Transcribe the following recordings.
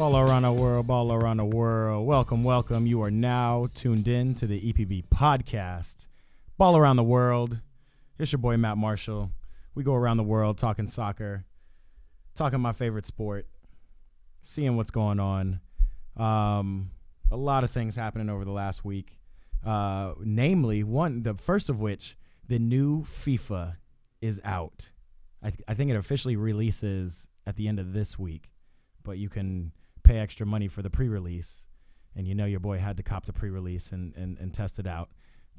Ball around the world, ball around the world. Welcome, welcome. You are now tuned in to the EPB podcast. Ball around the world. It's your boy, Matt Marshall. We go around the world talking soccer, talking my favorite sport, seeing what's going on. A lot of things happening over the last week. Namely, the first of which, the new FIFA is out. I think it officially releases at the end of this week, but you can pay extra money for the pre-release, and you know your boy had to cop the pre-release and test it out.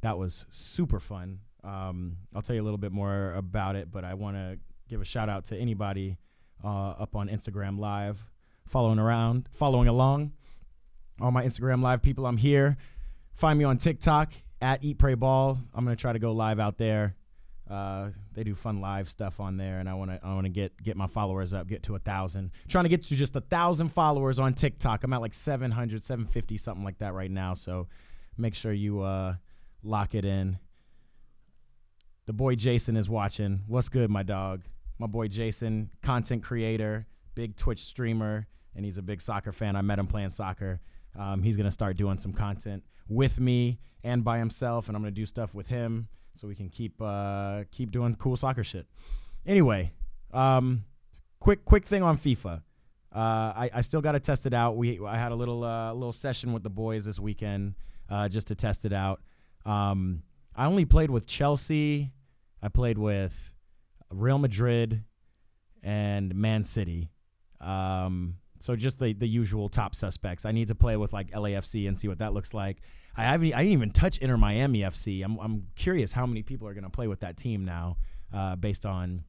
That was super fun. I'll tell you a little bit more about it, but I want to give a shout out to anybody up on Instagram Live, following along. All my Instagram Live people, I'm here. Find me on TikTok at Eat Pray Ball. I'm gonna try to go live out there. They do fun live stuff on there, and I wanna get my followers up, get to 1,000. Trying to get to just 1,000 followers on TikTok. I'm at like 700, 750, something like that right now. So make sure you lock it in. The boy Jason is watching. What's good, my dog? My boy Jason, content creator, big Twitch streamer, and he's a big soccer fan. I met him playing soccer. He's gonna start doing some content with me and by himself, and I'm gonna do stuff with him so we can keep doing cool soccer shit. Anyway, quick thing on FIFA. I still got to test it out. I had a little session with the boys this weekend just to test it out. I only played with Chelsea. I played with Real Madrid and Man City. So just the usual top suspects. I need to play with like LAFC and see what that looks like. I didn't even touch Inter Miami FC. I'm curious how many people are going to play with that team now, based on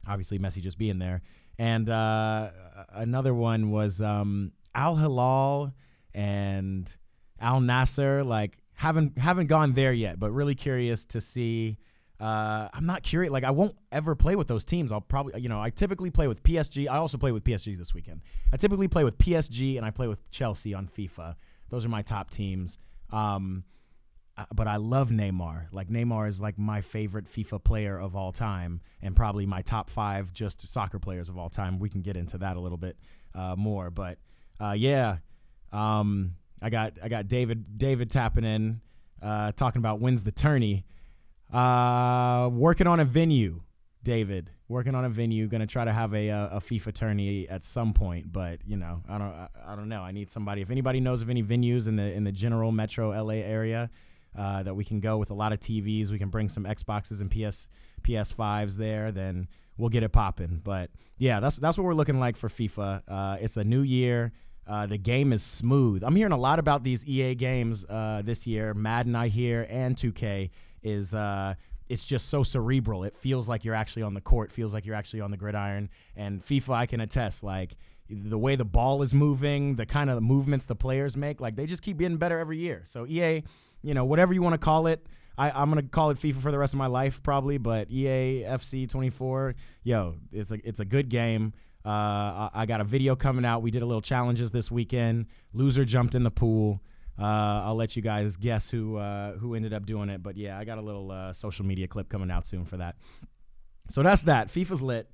obviously Messi just being there. And another one was Al Hilal and Al Nasser. Like haven't gone there yet, but really curious to see. I'm not curious. Like I won't ever play with those teams. I'll probably, I typically play with PSG. I also play with PSG this weekend. I typically play with PSG and I play with Chelsea on FIFA. Those are my top teams. But I love Neymar. Like Neymar is like my favorite FIFA player of all time, and probably my top 5 just soccer players of all time. We can get into that a little bit more, but yeah. I got David tapping in, talking about when's the tourney. Working on a venue, David. Working on a venue. Going to try to have a FIFA tourney at some point, but I don't know. I need somebody. If anybody knows of any venues in the general Metro LA area that we can go with a lot of TVs, we can bring some Xboxes and PS5s there, then we'll get it popping. But yeah, that's what we're looking like for FIFA. It's a new year. The game is smooth. I'm hearing a lot about these EA games this year. Madden, I hear, and 2K is it's just so cerebral. It feels like you're actually on the court, feels like you're actually on the gridiron. And FIFA, I can attest, like the way the ball is moving, the kind of movements the players make, like they just keep getting better every year. So EA, whatever you want to call it, I'm going to call it FIFA for the rest of my life probably, but EA FC 24, it's a good game. I got a video coming out. We did a little challenges this weekend. Loser jumped in the pool. I'll let you guys guess who ended up doing it. But yeah, I got a little social media clip coming out soon for that. So that's that. FIFA's lit.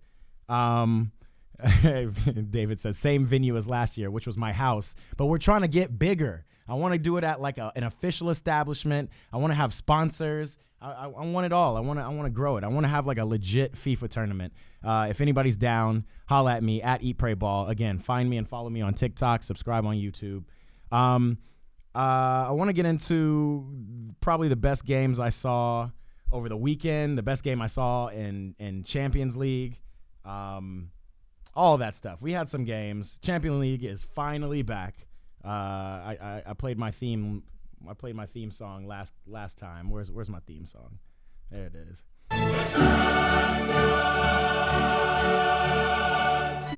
David says same venue as last year, which was my house, but we're trying to get bigger. I want to do it at like an official establishment. I want to have sponsors. I want it all. I want to grow it. I want to have like a legit FIFA tournament. If anybody's down, holla at me at Eat Pray Ball. Again, find me and follow me on TikTok. Subscribe on YouTube. I want to get into probably the best games I saw over the weekend. The best game I saw in Champions League. All that stuff. We had some games. Champions League is finally back. I played my theme. I played my theme song last time. Where's my theme song? There it is.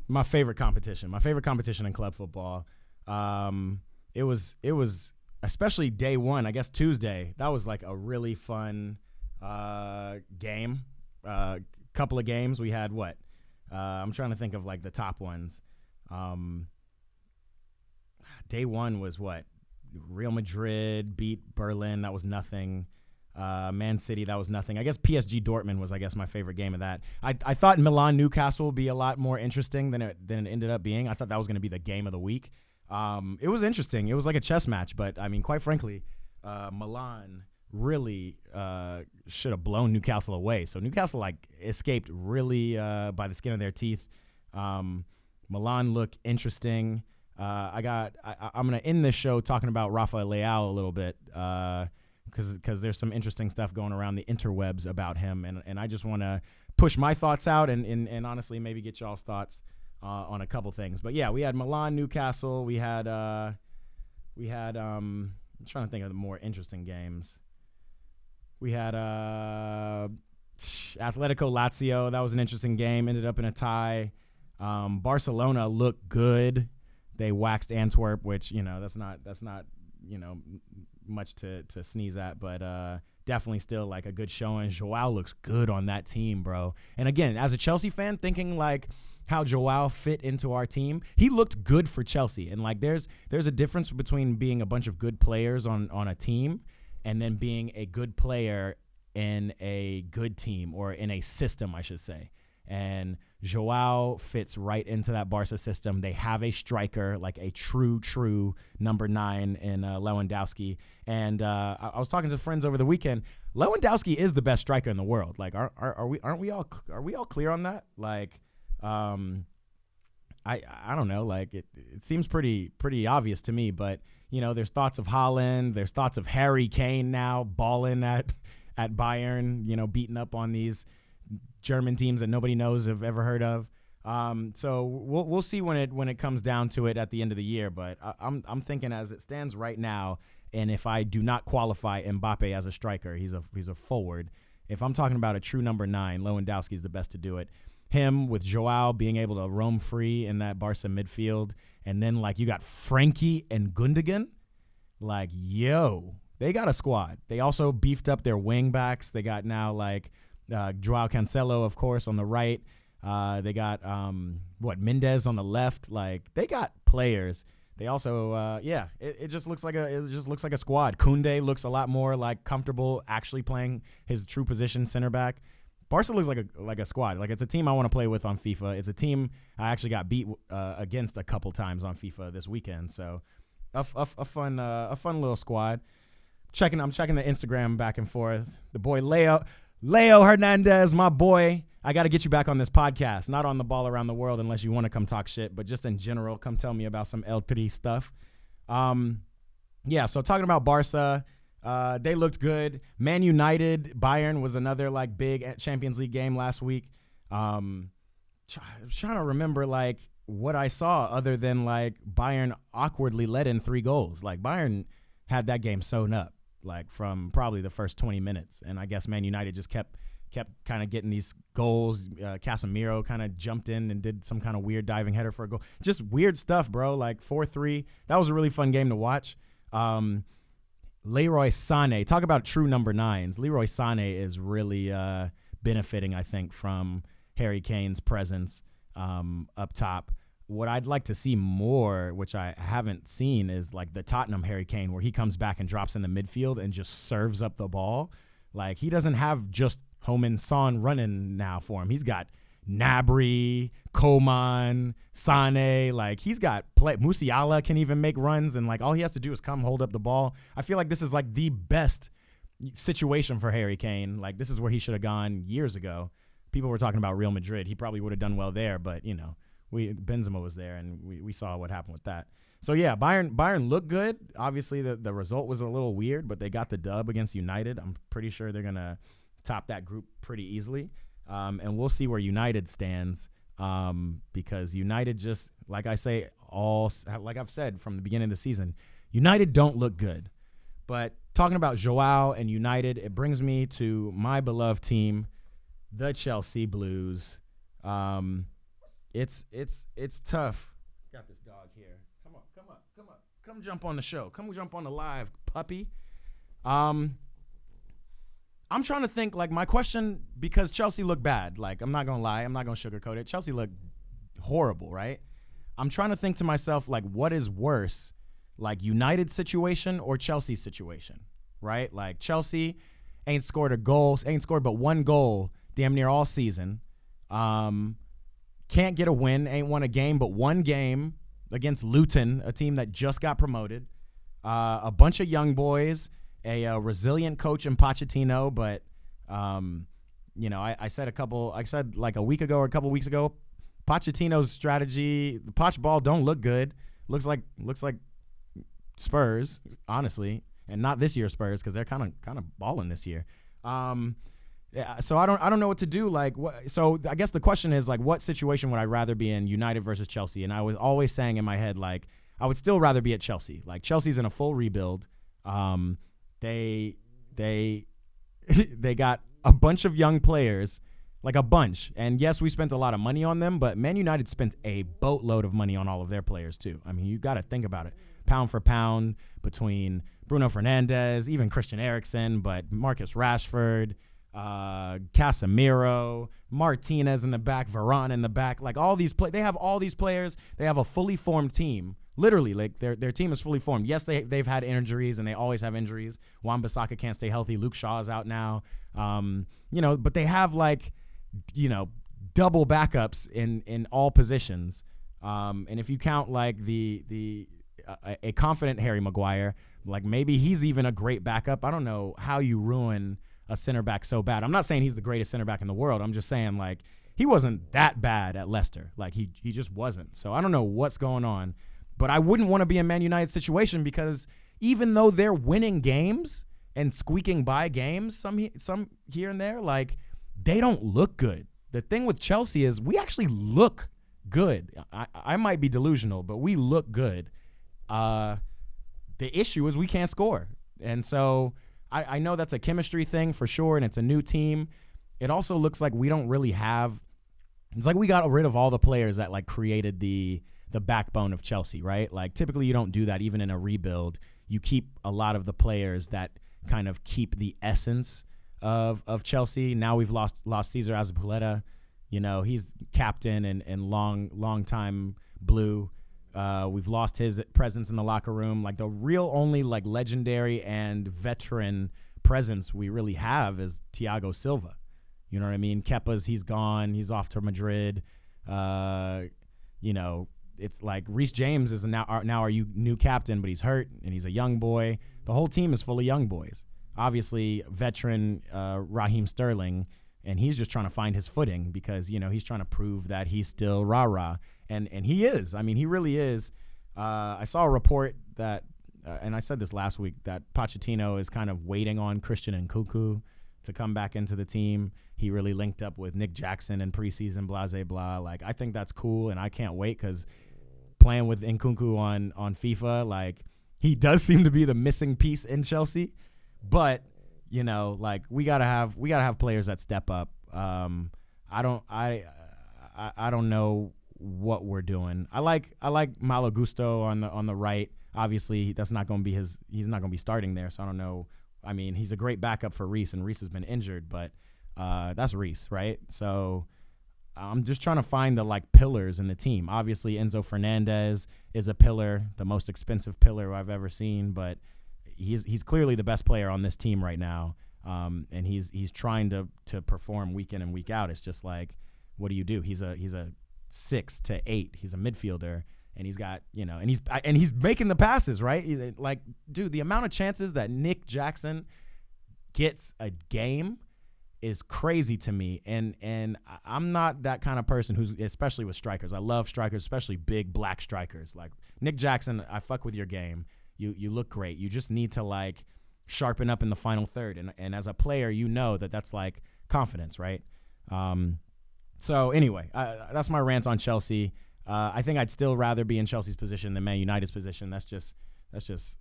My favorite competition in club football. It was especially day one, I guess Tuesday. That was like a really fun game. Couple of games. We had what? I'm trying to think of like the top ones. Day one was what? Real Madrid beat Berlin. That was nothing. Man City, that was nothing. I guess PSG Dortmund was, my favorite game of that. I thought Milan Newcastle would be a lot more interesting than it ended up being. I thought that was going to be the game of the week. It was interesting. It was like a chess match, but I mean, quite frankly, Milan really should have blown Newcastle away. So Newcastle escaped really by the skin of their teeth. Milan look interesting. I'm gonna end this show talking about Rafa Leão a little bit because there's some interesting stuff going around the interwebs about him, and I just want to push my thoughts out and honestly maybe get y'all's thoughts on a couple things. But yeah, we had Milan, Newcastle. We had I'm trying to think of the more interesting games. We had Atletico Lazio. That was an interesting game. Ended up in a tie. Barcelona looked good. They waxed Antwerp, which that's not much to sneeze at, but definitely still a good showing. Joao looks good on that team, bro. And again, as a Chelsea fan, thinking how Joao fit into our team, he looked good for Chelsea. And there's a difference between being a bunch of good players on a team and then being a good player in a good team or in a system, I should say. And Joao fits right into that Barca system. They have a striker, a true number 9 in Lewandowski. And I was talking to friends over the weekend. Lewandowski is the best striker in the world. Are we all clear on that? I don't know. It seems pretty obvious to me. But there's thoughts of Haaland. There's thoughts of Harry Kane now balling at Bayern. Beating up on these German teams that nobody knows have ever heard of. So we'll see when it comes down to it at the end of the year. But I'm thinking as it stands right now, and if I do not qualify Mbappe as a striker, he's a forward. If I'm talking about a true number 9, Lewandowski is the best to do it. Him with Joao being able to roam free in that Barca midfield, and then you got Frankie and Gundogan. Yo, they got a squad. They also beefed up their wing backs. They got now Joao Cancelo, of course, on the right. They got Mendes on the left. They got players. They also it just looks like a squad. Koundé looks a lot more comfortable actually playing his true position, center back. Barca looks like a squad. It's a team I want to play with on FIFA. It's a team I actually got beat against a couple times on FIFA this weekend. So a fun little squad. I'm checking the Instagram back and forth. The boy Leo Hernandez, my boy. I got to get you back on this podcast. Not on the Ball Around the World unless you want to come talk shit, but just in general, come tell me about some L3 stuff. So talking about Barca, they looked good. Man United, Bayern was another big Champions League game last week. I'm trying to remember what I saw other than Bayern awkwardly let in 3 goals. Bayern had that game sewn up from probably the first 20 minutes. And I guess Man United just kept kind of getting these goals. Casemiro kind of jumped in and did some kind of weird diving header for a goal. Just weird stuff, bro. 4-3. That was a really fun game to watch. Leroy Sané, talk about true number 9s. Leroy Sané is really benefiting, I think, from Harry Kane's presence up top. What I'd like to see more, which I haven't seen, is the Tottenham Harry Kane, where he comes back and drops in the midfield and just serves up the ball. He doesn't have just Heung-min Son running now for him. He's got Gnabry, Coman, Sané. He's got play. Musiala can even make runs, and all he has to do is come hold up the ball. I feel this is the best situation for Harry Kane. This is where he should have gone years ago. People were talking about Real Madrid. He probably would have done well there, but Benzema was there, and we saw what happened with that. So yeah, Bayern looked good. Obviously, the result was a little weird, but they got the dub against United. I'm pretty sure they're gonna top that group pretty easily. And we'll see where United stands, because United just, I've said from the beginning of the season, United don't look good. But talking about Joao and United, it brings me to my beloved team, the Chelsea Blues. It's tough. Got this dog here. Come jump on the show. Come jump on the live, puppy. I'm trying to think, my question, because Chelsea looked bad. I'm not going to lie. I'm not going to sugarcoat it. Chelsea looked horrible, right? I'm trying to think to myself, what is worse, United's situation or Chelsea's situation, right? Chelsea, ain't scored a goal, ain't scored but one goal damn near all season. Can't get a win, ain't won a game but one game against Luton, a team that just got promoted. A bunch of young boys, a resilient coach in Pochettino, but I said like a week ago or a couple weeks ago, Pochettino's strategy, the Poch ball don't look good. Looks like Spurs, honestly, and not this year's Spurs because they're kind of balling this year. So I don't know what to do. So I guess the question is like, what situation would I rather be in, United versus Chelsea? And I was always saying in my head, like, I would still rather be at Chelsea. Like, Chelsea's in a full rebuild. They got a bunch of young players, like a bunch. And yes, we spent a lot of money on them, but Man United spent a boatload of money on all of their players too. I mean, you got to think about it. Pound for pound between Bruno Fernandes, even Christian Eriksen, but Marcus Rashford, Casemiro, Martinez in the back, Varane in the back, like all these they have all these players. They have a fully formed team. Literally, like their team is fully formed. Yes, they've had injuries and they always have injuries. Wan-Bissaka can't stay healthy. Luke Shaw's out now. But they have double backups in all positions. And if you count like a confident Harry Maguire, like maybe he's even a great backup. I don't know how you ruin a center back so bad. I'm not saying he's the greatest center back in the world. I'm just saying like he wasn't that bad at Leicester. Like he just wasn't. So I don't know what's going on, but I wouldn't want to be in Man United's situation because even though they're winning games and squeaking by games, some here and there, like they don't look good. The thing with Chelsea is we actually look good. I might be delusional, but we look good. The issue is we can't score. And so I know that's a chemistry thing for sure, and it's a new team. It also looks like we don't really have – it's like we got rid of all the players that, like, created the backbone of Chelsea, right? Like, typically you don't do that even in a rebuild. You keep a lot of the players that kind of keep the essence of Chelsea. Now we've lost Cesar Azpilicueta. You know, he's captain and long time blue. We've lost his presence in the locker room. Like the real only like legendary and veteran presence we really have is Thiago Silva. You know what I mean? Kepa's, he's gone. He's off to Madrid. It's like Reece James is now our new captain, but he's hurt and he's a young boy. The whole team is full of young boys. Obviously, veteran Raheem Sterling, and he's just trying to find his footing because, you know, he's trying to prove that he's still rah-rah. And he is. I mean, he really is. I saw a report that, and I said this last week, that Pochettino is kind of waiting on Christian Nkunku to come back into the team. He really linked up with Nick Jackson in preseason, blah, blah, blah. Like, I think that's cool, and I can't wait because playing with Nkunku on FIFA, like, he does seem to be the missing piece in Chelsea. But, you know, like, we gotta have players that step up. I don't know what we're doing. I like Malo Gusto on the right. Obviously, that's not going to be he's not going to be starting there, so I don't know. I mean, he's a great backup for Reece, and Reece has been injured, but that's Reece, right? So I'm just trying to find the like pillars in the team. Obviously, Enzo Fernandez is a pillar, the most expensive pillar I've ever seen, but he's clearly the best player on this team right now. And he's trying to perform week in and week out. It's just like, what do you do? He's a 6 to 8. He's a midfielder, and he's got, you know, and he's making the passes, right? Like, dude, the amount of chances that Nick Jackson gets a game is crazy to me. And I'm not that kind of person who's, especially with strikers. I love strikers, especially big black strikers. Like Nick Jackson, I fuck with your game. You look great. You just need to like sharpen up in the final third. And as a player, you know that's like confidence, right? So anyway, that's my rant on Chelsea. I think I'd still rather be in Chelsea's position than Man United's position. That's just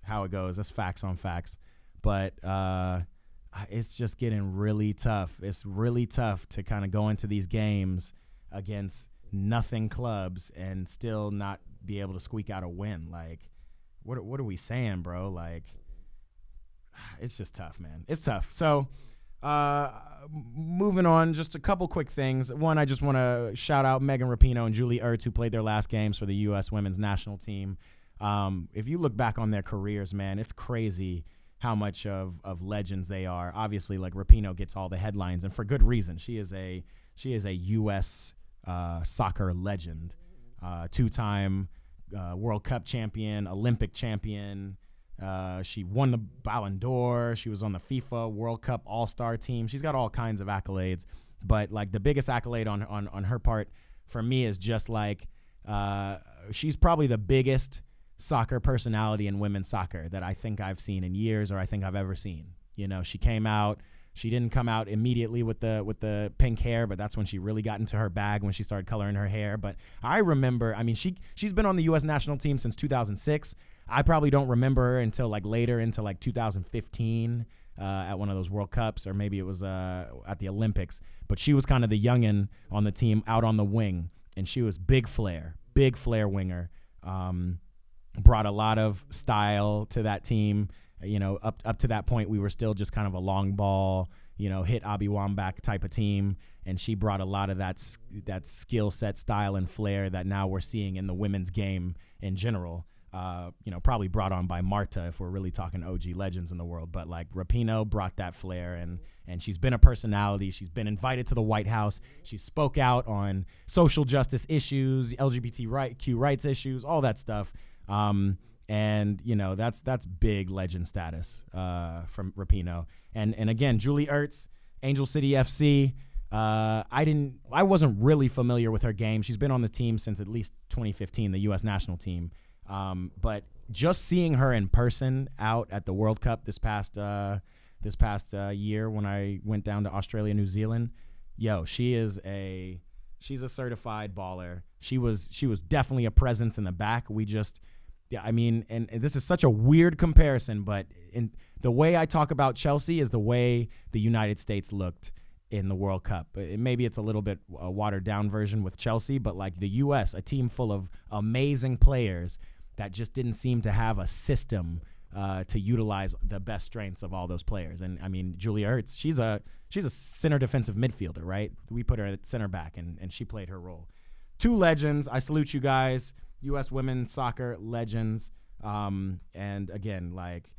how it goes. That's facts on facts. But it's just getting really tough. It's really tough to kind of go into these games against nothing clubs and still not be able to squeak out a win. Like, what are we saying, bro? Like, it's just tough, man. It's tough. So, moving on, just a couple quick things. One, I just want to shout out Megan Rapinoe and Julie Ertz, who played their last games for the U.S. women's national team. If you look back on their careers, man, it's crazy how much of legends they are. Obviously, like Rapinoe gets all the headlines, and for good reason. She is a U.S. Soccer legend, 2-time World Cup champion, Olympic champion. She won the Ballon d'Or. She was on the FIFA World Cup All-Star team. She's got all kinds of accolades, but like the biggest accolade on her part for me is just like she's probably the biggest soccer personality in women's soccer that I think I've seen in years, or I think I've ever seen. You know, she came out. She didn't come out immediately with the pink hair, but that's when she really got into her bag, when she started coloring her hair. But I remember, I mean, she's been on the U.S. national team since 2006. I probably don't remember her until like later, into like 2015 at one of those World Cups, or maybe it was at the Olympics. But she was kind of the youngin' on the team, out on the wing, and she was big flair winger. Brought a lot of style to that team. You know, up to that point, we were still just kind of a long ball, you know, hit Abi Wambach type of team. And she brought a lot of that skill set, style, and flair that now we're seeing in the women's game in general. You know, probably brought on by Marta if we're really talking OG legends in the world. But like Rapinoe brought that flair, and she's been a personality. She's been invited to the White House. She spoke out on social justice issues, LGBTQ rights issues, all that stuff. And you know, that's big legend status from Rapinoe. And again, Julie Ertz, Angel City FC. I wasn't really familiar with her game. She's been on the team since at least 2015, the U.S. national team. But just seeing her in person out at the World Cup this past year when I went down to Australia, New Zealand, she's a certified baller. She was definitely a presence in the back. I mean, and this is such a weird comparison, but in the way I talk about Chelsea is the way the United States looked in the World Cup. Maybe it's a little bit a watered down version with Chelsea, but like the U.S., a team full of amazing players that just didn't seem to have a system to utilize the best strengths of all those players. And I mean, Julia Ertz, she's a center defensive midfielder, right? We put her at center back, and she played her role. Two legends. I salute you guys. U.S. women's soccer legends. And again, like,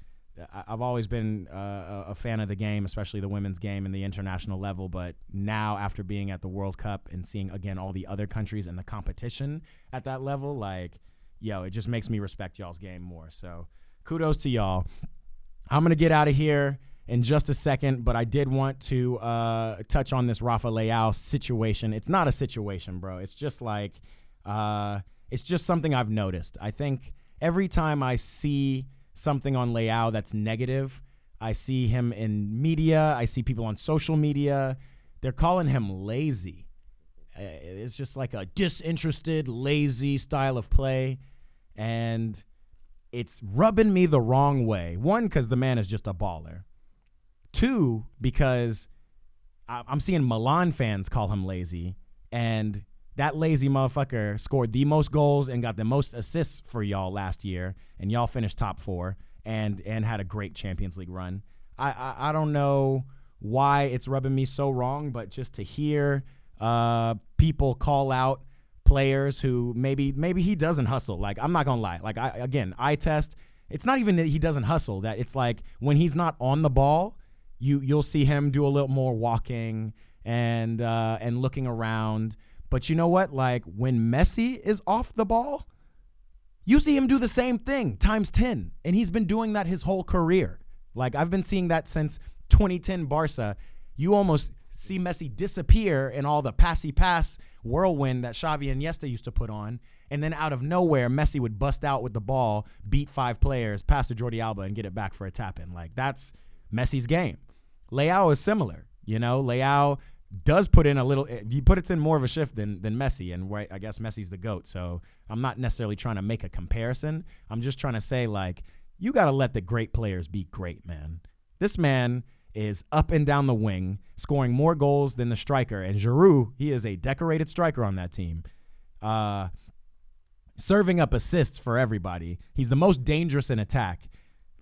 I've always been a fan of the game, especially the women's game and the international level. But now, after being at the World Cup and seeing, again, all the other countries and the competition at that level, like, it just makes me respect y'all's game more. So kudos to y'all. I'm going to get out of here in just a second, but I did want to touch on this Rafa Leão situation. It's not a situation, bro. It's just like it's just something I've noticed. I think every time I see something on Leão that's negative, I see him in media, I see people on social media, they're calling him lazy. It's just like a disinterested, lazy style of play, and it's rubbing me the wrong way. One, because the man is just a baller. Two, because I'm seeing Milan fans call him lazy, and that lazy motherfucker scored the most goals and got the most assists for y'all last year, and y'all finished top 4 and had a great Champions League run. I don't know why it's rubbing me so wrong, but just to hear people call out players who maybe he doesn't hustle. Like, I'm not gonna lie. Like, I test. It's not even that he doesn't hustle. That it's like when he's not on the ball, you'll see him do a little more walking and looking around. But you know what? Like, when Messi is off the ball, you see him do the same thing times 10. And he's been doing that his whole career. Like, I've been seeing that since 2010 Barca. You almost see Messi disappear in all the passy pass whirlwind that Xavi and Iniesta used to put on. And then out of nowhere, Messi would bust out with the ball, beat 5 players, pass to Jordi Alba, and get it back for a tap-in. Like, that's Messi's game. Leão is similar. You know, Leão does put in a little, he puts in more of a shift than Messi, and right, I guess Messi's the GOAT, so I'm not necessarily trying to make a comparison. I'm just trying to say, like, you got to let the great players be great, man. This man is up and down the wing, scoring more goals than the striker, and Giroud, he is a decorated striker on that team, serving up assists for everybody. He's the most dangerous in attack.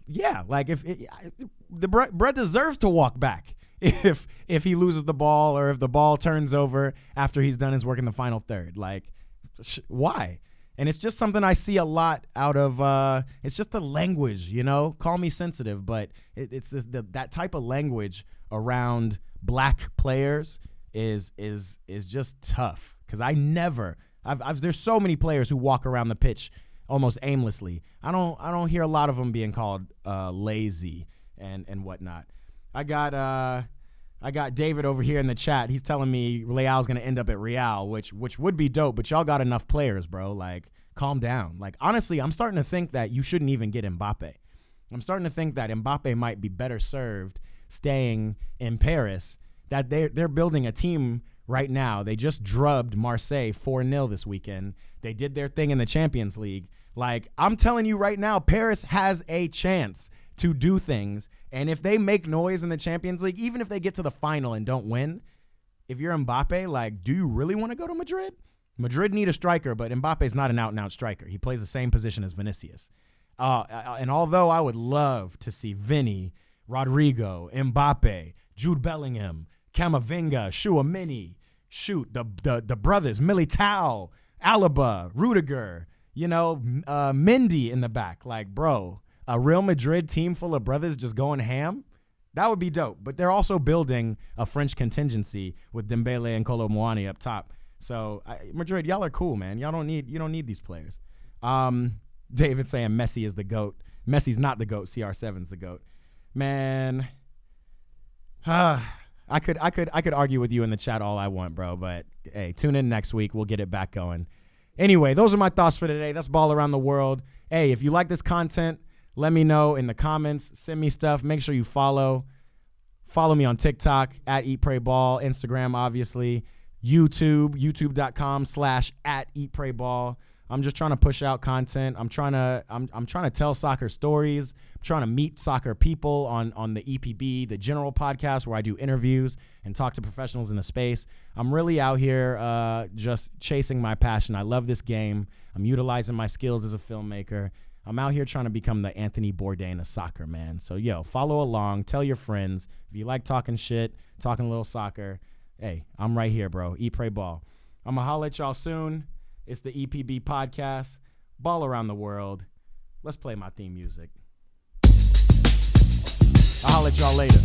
Yeah, like, the Brett deserves to walk back if he loses the ball or if the ball turns over after he's done his work in the final third. Like, why? And it's just something I see a lot out of, it's just the language, you know, call me sensitive, but it's that type of language around black players is just tough. Cause there's so many players who walk around the pitch almost aimlessly. I don't hear a lot of them being called lazy and whatnot. I got David over here in the chat. He's telling me Leao's going to end up at Real, which would be dope, but y'all got enough players, bro. Like, calm down. Like, honestly, I'm starting to think that you shouldn't even get Mbappe. I'm starting to think that Mbappe might be better served staying in Paris, that they're building a team right now. They just drubbed Marseille 4-0 this weekend. They did their thing in the Champions League. Like, I'm telling you right now, Paris has a chance to do things. And if they make noise in the Champions League, even if they get to the final and don't win, if you're Mbappe, like, do you really want to go to Madrid? Madrid need a striker, but Mbappe's not an out-and-out striker. He plays the same position as Vinicius. And although I would love to see Vinny, Rodrigo, Mbappe, Jude Bellingham, Camavinga, Tchouaméni, the brothers, Militao, Alaba, Rudiger, you know, Mendy in the back. Like, bro, a Real Madrid team full of brothers just going ham, that would be dope. But they're also building a French contingency with Dembele and Kolo Muani up top. So Madrid, y'all are cool, man. You don't need these players. David saying Messi is the GOAT. Messi's not the GOAT. CR7's the GOAT. Man, I could argue with you in the chat all I want, bro. But hey, tune in next week. We'll get it back going. Anyway, those are my thoughts for today. That's Ball Around the World. Hey, if you like this content, let me know in the comments. Send me stuff. Make sure you follow me on TikTok at Eat Pray Ball, Instagram, obviously, youtube.com/@EatPrayBall. I'm just trying to push out content. I'm trying to tell soccer stories. I'm trying to meet soccer people on the EPB, the general podcast where I do interviews and talk to professionals in the space. I'm really out here just chasing my passion. I love this game. I'm utilizing my skills as a filmmaker. I'm out here trying to become the Anthony Bourdain of soccer, man. So, follow along. Tell your friends. If you like talking shit, talking a little soccer, hey, I'm right here, bro. Eat, pray, ball. I'm going to holler at y'all soon. It's the EPB podcast. Ball Around the World. Let's play my theme music. I'll holler at y'all later.